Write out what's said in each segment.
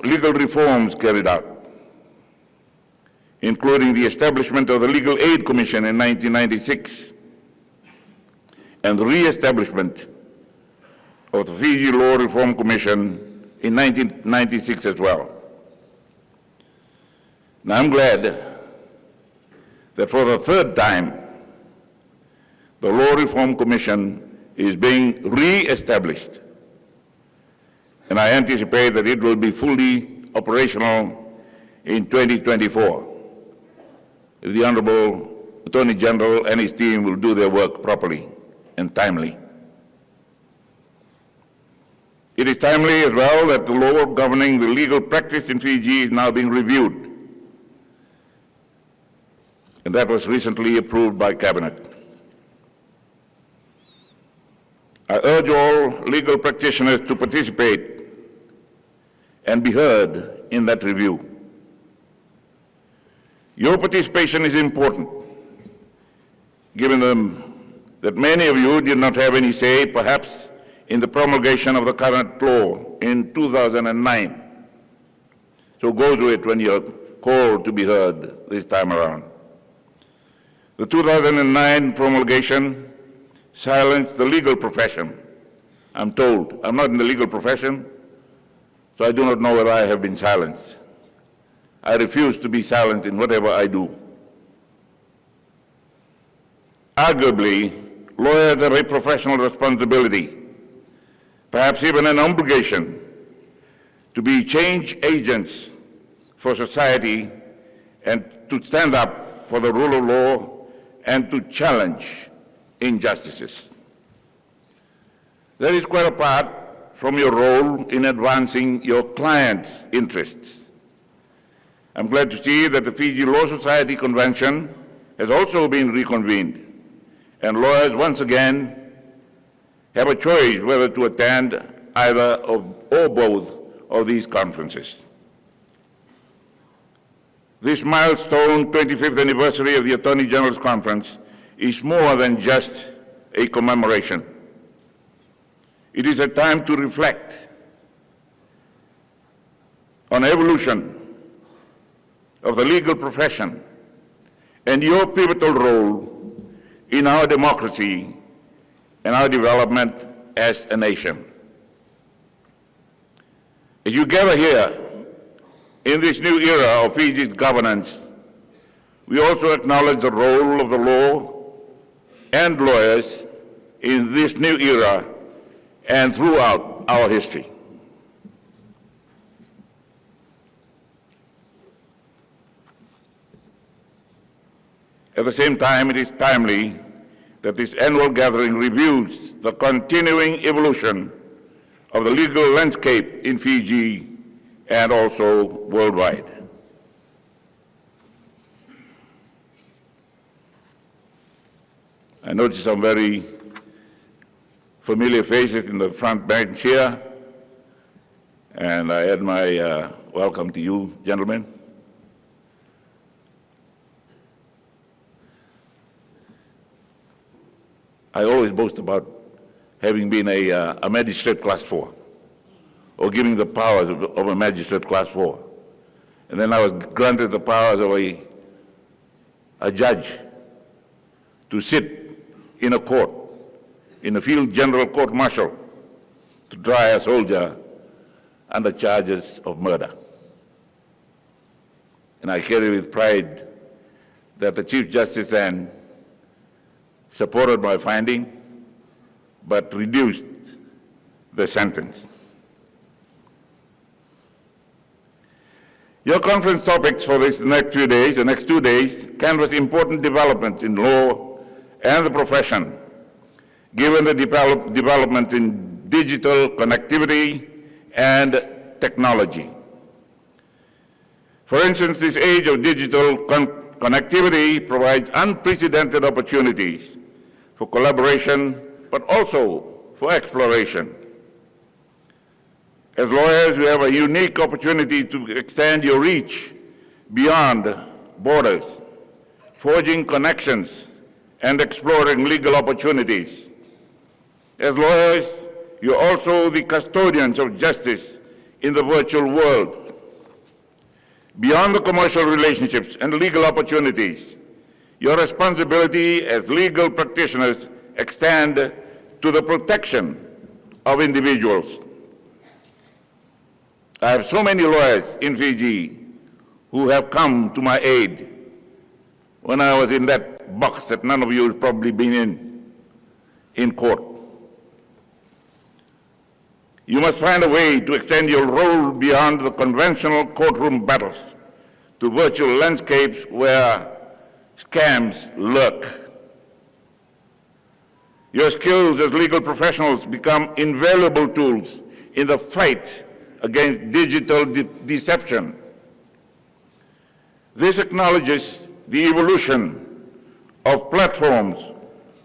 legal reforms carried out, including the establishment of the Legal Aid Commission in 1996 and the re-establishment of the Fiji Law Reform Commission in 1996 as well. Now I'm glad that for the third time, the Law Reform Commission is being re-established, and I anticipate that it will be fully operational in 2024. If the Honorable Attorney General and his team will do their work properly and timely. It is timely as well that the law governing the legal practice in Fiji is now being reviewed, and that was recently approved by Cabinet. I urge all legal practitioners to participate and be heard in that review. Your participation is important, given that many of you did not have any say, perhaps, in the promulgation of the current law in 2009. So go to it when you're called to be heard this time around. The 2009 promulgation silenced the legal profession, I'm told. I'm not in the legal profession, so I do not know whether I have been silenced. I refuse to be silent in whatever I do. Arguably, lawyers have a professional responsibility, perhaps even an obligation, to be change agents for society and to stand up for the rule of law and to challenge injustices. That is quite apart from your role in advancing your clients' interests. I'm glad to see that the Fiji Law Society Convention has also been reconvened, and lawyers once again have a choice whether to attend either of or both of these conferences. This milestone 25th anniversary of the Attorney General's Conference is more than just a commemoration. It is a time to reflect on evolution of the legal profession and your pivotal role in our democracy and our development as a nation. As you gather here in this new era of Fiji's governance, we also acknowledge the role of the law and lawyers in this new era and throughout our history. At the same time, it is timely that this annual gathering reviews the continuing evolution of the legal landscape in Fiji and also worldwide. I notice some very familiar faces in the front bench here, and I add my welcome to you, gentlemen. I always boast about having been a magistrate class 4, or giving the powers of a magistrate class 4. And then I was granted the powers of a judge to sit in a court, in a field general court martial, to try a soldier under charges of murder. And I carry with pride that the Chief Justice then supported my finding, but reduced the sentence. Your conference topics for this next 2 days, canvass important developments in law and the profession, given the development in digital connectivity and technology. For instance, this age of digital connectivity provides unprecedented opportunities for collaboration, but also for exploration. As lawyers, we have a unique opportunity to extend your reach beyond borders, forging connections and exploring legal opportunities. As lawyers, you're also the custodians of justice in the virtual world. Beyond the commercial relationships and legal opportunities, your responsibility as legal practitioners extend to the protection of individuals. I have so many lawyers in Fiji who have come to my aid when I was in that box that none of you have probably been in court. You must find a way to extend your role beyond the conventional courtroom battles to virtual landscapes where scams lurk. Your skills as legal professionals become invaluable tools in the fight against digital deception. This acknowledges the evolution of platforms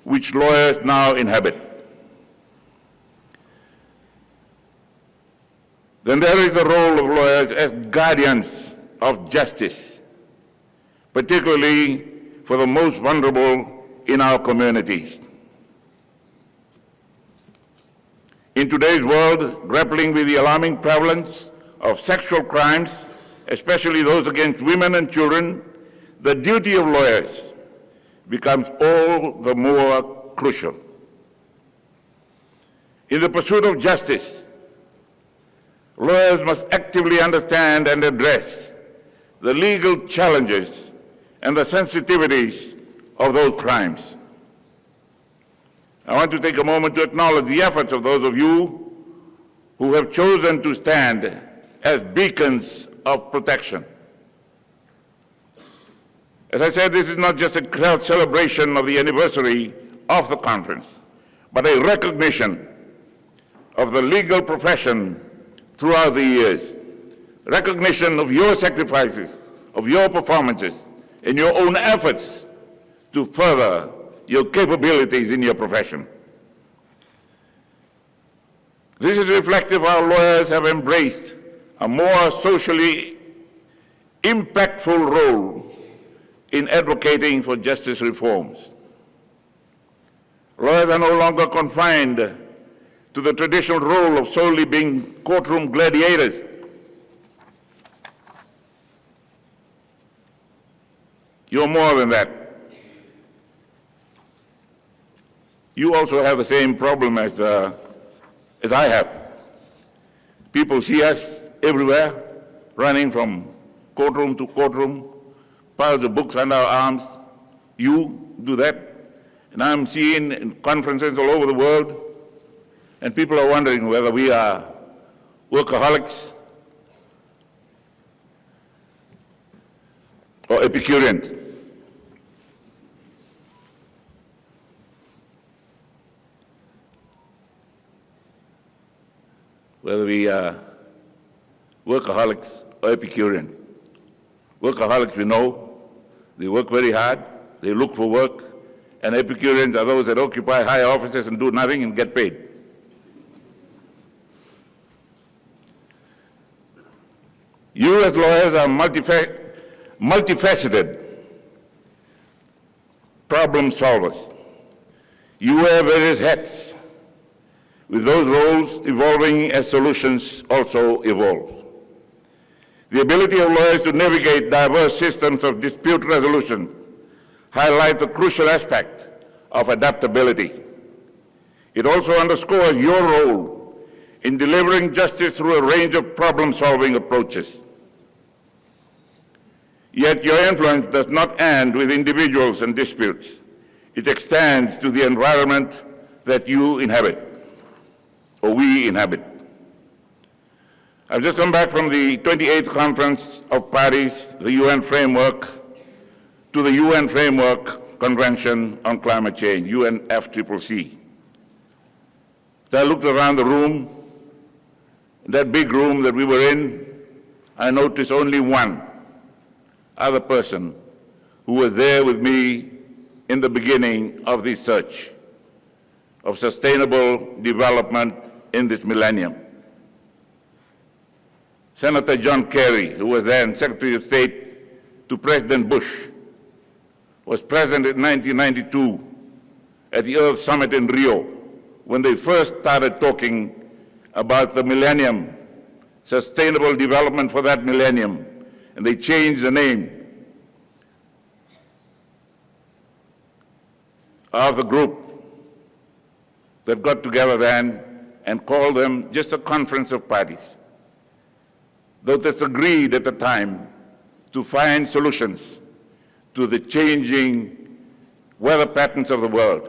which lawyers now inhabit. Then there is the role of lawyers as guardians of justice, particularly for the most vulnerable in our communities. In today's world, grappling with the alarming prevalence of sexual crimes, especially those against women and children, the duty of lawyers becomes all the more crucial. In the pursuit of justice, lawyers must actively understand and address the legal challenges and the sensitivities of those crimes. I want to take a moment to acknowledge the efforts of those of you who have chosen to stand as beacons of protection. As I said, this is not just a celebration of the anniversary of the conference, but a recognition of the legal profession throughout the years, recognition of your sacrifices, of your performances, and your own efforts to further your capabilities in your profession. This is reflective how lawyers have embraced a more socially impactful role in advocating for justice reforms. Lawyers are no longer confined to the traditional role of solely being courtroom gladiators. You're more than that. You also have the same problem as I have. People see us everywhere, running from courtroom to courtroom, piles of books under our arms. You do that. And I'm seeing in conferences all over the world, and people are wondering whether we are workaholics or Epicureans. Whether we are workaholics or Epicureans. Workaholics, we know, they work very hard, they look for work, and Epicureans are those that occupy high offices and do nothing and get paid. You as lawyers are multifaceted problem solvers. You wear various hats, with those roles evolving as solutions also evolve. The ability of lawyers to navigate diverse systems of dispute resolution highlight the crucial aspect of adaptability. It also underscores your role in delivering justice through a range of problem-solving approaches. Yet your influence does not end with individuals and disputes. It extends to the environment that you inhabit, or we inhabit. I've just come back from the 28th Conference of Parties, the UN Framework, to the UN Framework Convention on Climate Change, UNFCCC. As I looked around the room, that big room that we were in, I noticed only one other person who was there with me in the beginning of this search of sustainable development in this millennium. Senator John Kerry, who was then Secretary of State to President Bush, was present in 1992 at the Earth Summit in Rio when they first started talking about the millennium, sustainable development for that millennium, and they changed the name of the group that got together then and called them just a conference of parties. Those that agreed at the time to find solutions to the changing weather patterns of the world.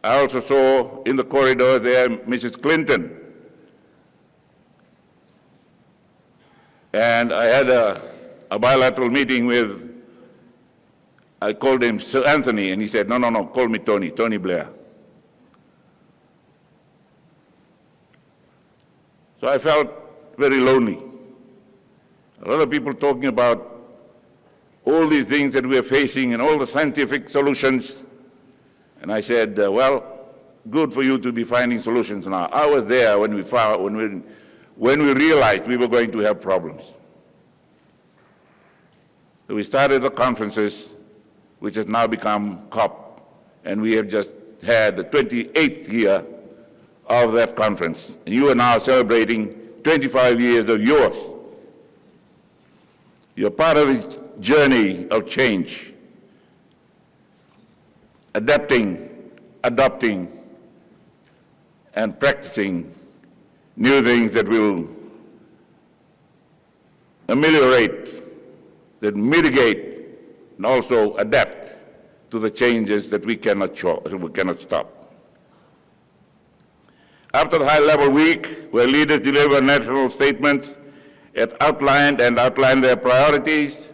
I also saw in the corridor there Mrs. Clinton. And I had a bilateral meeting with, I called him Sir Anthony, and he said, no, call me Tony Blair. So I felt very lonely. A lot of people talking about all these things that we are facing and all the scientific solutions. And I said, well, good for you to be finding solutions now. I was there when we realized we were going to have problems. So we started the conferences, which has now become COP, and we have just had the 28th year of that conference. And you are now celebrating 25 years of yours. You're part of this journey of change, adapting, adopting, and practicing new things that will ameliorate, that mitigate, and also adapt to the changes that we cannot stop. After the high-level week, where leaders deliver national statements that outlined their priorities,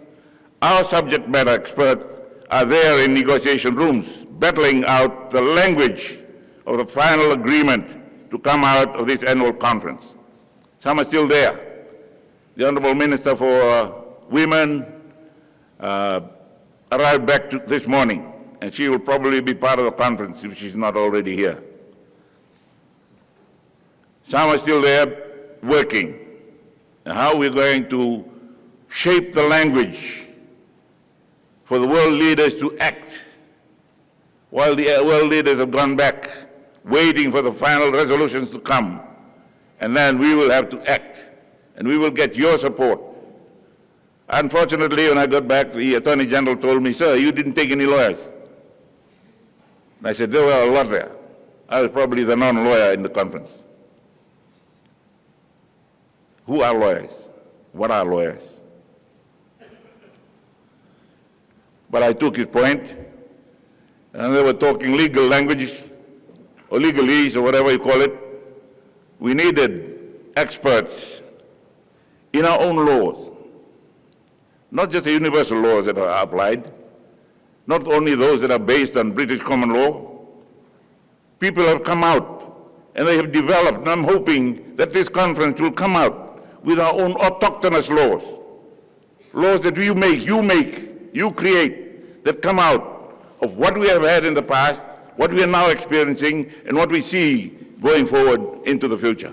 our subject matter experts are there in negotiation rooms, battling out the language of the final agreement to come out of this annual conference. Some are still there. The Honorable Minister for Women arrived back this morning, and she will probably be part of the conference if she's not already here. Some are still there working. And how we're going to shape the language for the world leaders to act, while the world leaders have gone back, waiting for the final resolutions to come. And then we will have to act, and we will get your support. Unfortunately, when I got back, the Attorney General told me, sir, you didn't take any lawyers. And I said, there were a lot there. I was probably the non-lawyer in the conference. Who are lawyers? What are lawyers? But I took his point, and they were talking legal language, or legalese, or whatever you call it. We needed experts in our own laws, not just the universal laws that are applied, not only those that are based on British common law. People have come out, and they have developed, and I'm hoping that this conference will come out with our own autochthonous laws, laws that you create, that come out of what we have had in the past, what we are now experiencing, and what we see going forward into the future.